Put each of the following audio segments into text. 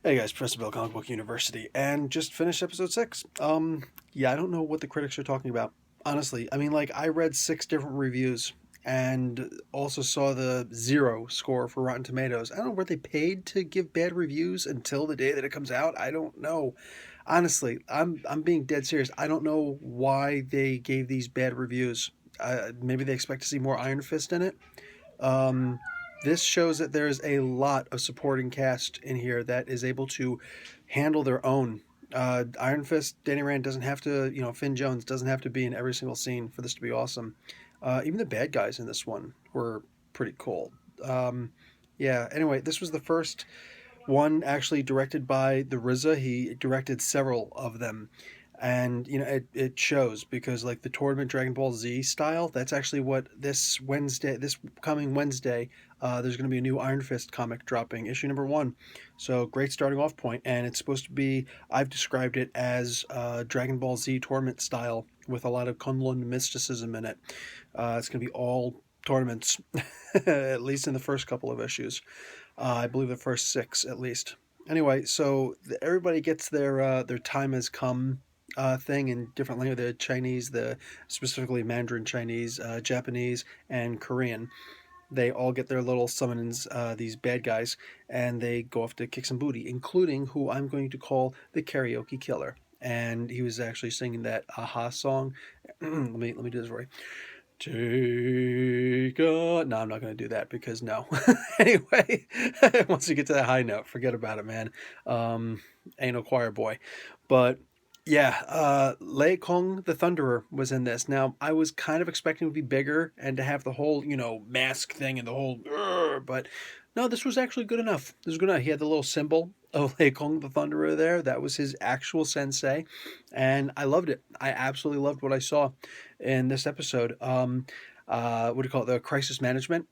Hey guys, Professor Bill, Comic Book University, and just finished episode 6. Yeah, I don't know what the critics are talking about. Honestly, I mean, like, I read 6 different reviews and also saw the 0 score for Rotten Tomatoes. I don't know, were they paid to give bad reviews until the day that it comes out? I don't know. Honestly, I'm being dead serious. I don't know why they gave these bad reviews. Maybe they expect to see more Iron Fist in it. Um, this shows that there's a lot of supporting cast in here that is able to handle their own. Iron Fist, Danny Rand doesn't have to, Finn Jones doesn't have to be in every single scene for this to be awesome. Even the bad guys in this one were pretty cool. Um, yeah, anyway, this was the first one actually directed by the RZA. He directed several of them. And it shows because like the tournament Dragon Ball Z style, that's actually what this coming Wednesday, there's going to be a new Iron Fist comic dropping, issue number 1. So great starting off point, and it's supposed to be. I've described it as Dragon Ball Z tournament style with a lot of Kunlun mysticism in it. It's going to be all tournaments, at least in the first couple of issues. I believe the first 6 at least. Anyway, so everybody gets their time has come thing in different language. The Chinese, the specifically Mandarin Chinese, Japanese, and Korean. They all get their little summons, these bad guys, and they go off to kick some booty, including who I'm going to call the karaoke killer. And he was actually singing that Aha song. let me do this for you. Take a... No, I'm not going to do that because no. Anyway, once you get to that high note, forget about it, man. Ain't no choir boy. But yeah, lei-kung the Thunderer was in this. Now, I was kind of expecting it to be bigger and to have the whole, mask thing and the whole... But no, this was actually good enough. This was good enough. He had the little symbol of lei-kung the Thunderer there. That was his actual sensei. And I loved it. I absolutely loved what I saw in this episode. What do you call it? The crisis management.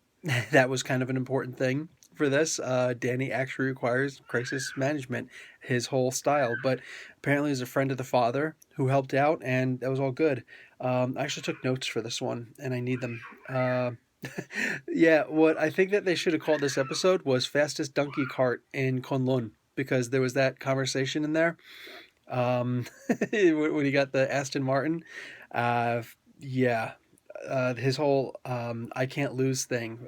That was kind of an important thing for this. Danny actually requires crisis management, his whole style. But apparently, he's a friend of the father who helped out, and that was all good. I actually took notes for this one, and I need them. Yeah, what I think that they should have called this episode was Fastest Donkey Cart in Kunlun, because there was that conversation in there. When he got the Aston Martin. Uh, yeah, his whole I can't lose thing.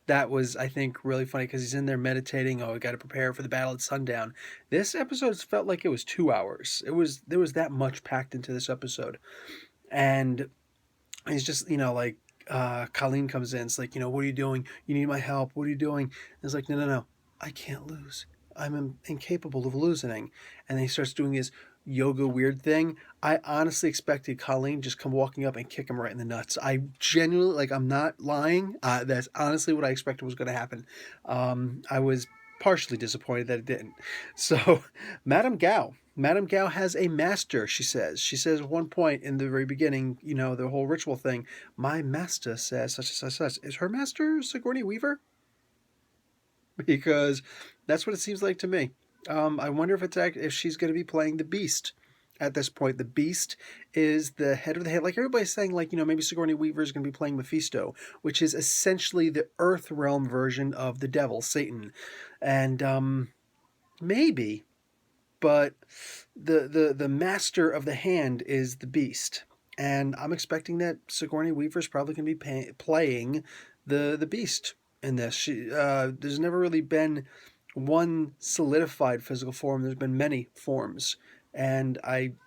That was, I think, really funny because he's in there meditating. Oh, we got to prepare for the battle at sundown. This episode felt like it was 2 hours. There was that much packed into this episode, and he's just like Colleen comes in. It's like, what are you doing? You need my help. What are you doing? And it's like, no, no, no, I can't lose. I'm incapable of losing. And then he starts doing his yoga weird thing. I honestly expected Colleen just come walking up and kick him right in the nuts. I genuinely, like, I'm not lying. That's honestly what I expected was going to happen. I was partially disappointed that it didn't. So, Madame Gao. Madame Gao has a master, she says. She says at one point in the very beginning, the whole ritual thing, my master says such and such, such. Is her master Sigourney Weaver? Because that's what it seems like to me. I wonder if she's going to be playing the Beast at this point. The Beast is the head of the head. Like everybody's saying, like, maybe Sigourney Weaver is going to be playing Mephisto, which is essentially the Earth realm version of the devil, Satan. And maybe, but the master of the hand is the Beast. And I'm expecting that Sigourney Weaver is probably going to be playing the Beast in this. There's never really been one solidified physical form. There's been many forms, and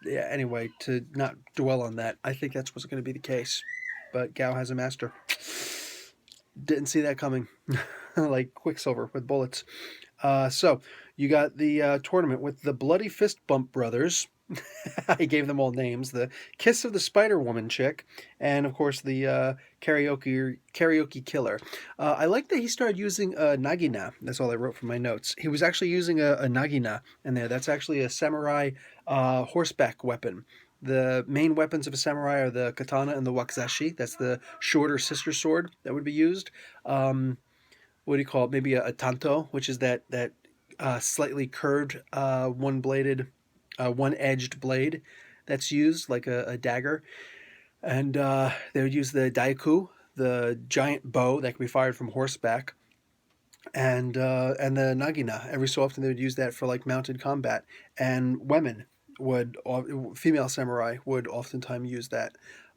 yeah, anyway, to not dwell on that, I think that's what's going to be the case. But Gao has a master. Didn't see that coming, like Quicksilver with bullets. So you got the tournament with the Bloody Fist Bump brothers. I gave them all names. The Kiss of the Spider Woman chick, and of course the karaoke killer. I like that he started using a nagina. That's all I wrote from my notes. He was actually using a nagina in there. That's actually a samurai horseback weapon. The main weapons of a samurai are the katana and the wakizashi. That's the shorter sister sword that would be used. What do you call it? Maybe a tanto, which is that slightly curved one-edged blade that's used like a dagger. And they would use the daiku, the giant bow that can be fired from horseback. and the nagina. Every so often they would use that for like mounted combat, and women would female samurai would oftentimes use that.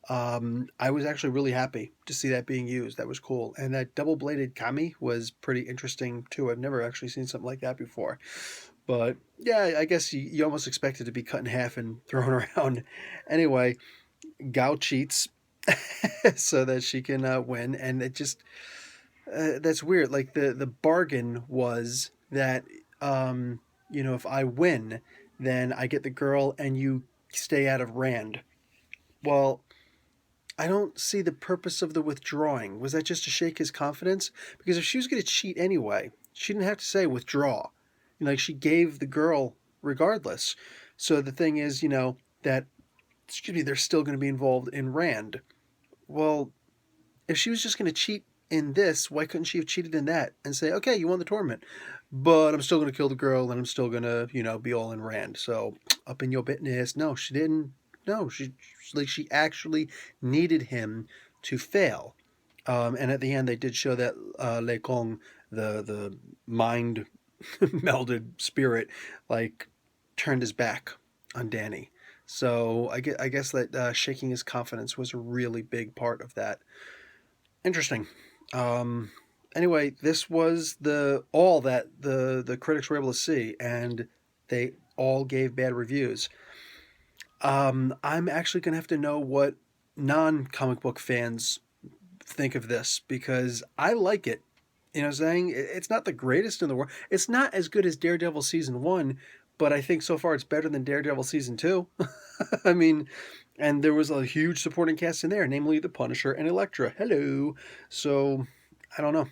I was actually really happy to see that being used. That was cool, and that double bladed kami was pretty interesting too. I've never actually seen something like that before. But yeah, I guess you almost expect it to be cut in half and thrown around. Anyway, Gao cheats so that she can win, and it just that's weird. Like the bargain was that if I win, then I get the girl and you stay out of Rand. Well, I don't see the purpose of the withdrawing. Was that just to shake his confidence? Because if she was going to cheat anyway, she didn't have to say withdraw. Like she gave the girl regardless. So the thing is, that excuse me, they're still going to be involved in Rand. Well, if she was just going to cheat in this, why couldn't she have cheated in that and say, okay, you won the tournament, but I'm still going to kill the girl and I'm still going to, be all in Rand. So up in your business. No, she didn't. No, she actually needed him to fail. And at the end, they did show that lei-kung, the mind melded spirit, like turned his back on Danny. So I guess that shaking his confidence was a really big part of that. Interesting. Um, anyway, this was the all that the critics were able to see, and they all gave bad reviews. I'm actually gonna have to know what non-comic book fans think of this because I like it. You know what I'm saying? It's not the greatest in the world. It's not as good as Daredevil season 1, but I think so far it's better than Daredevil season 2. I mean, and there was a huge supporting cast in there, namely the Punisher and Elektra. Hello. So, I don't know.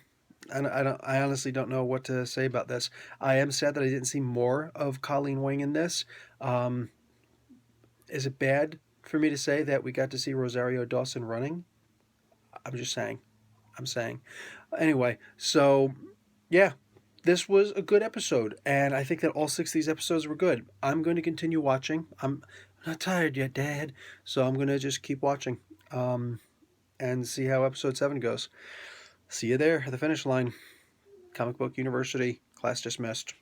I honestly don't know what to say about this. I am sad that I didn't see more of Colleen Wing in this. Um, is it bad for me to say that we got to see Rosario Dawson running? I'm just saying. I'm saying. Anyway, so yeah, this was a good episode, and I think that all 6 of these episodes were good. I'm going to continue watching. I'm not tired yet, Dad, so I'm going to just keep watching and see how episode 7 goes. See you there at the finish line. Comic Book University, class dismissed.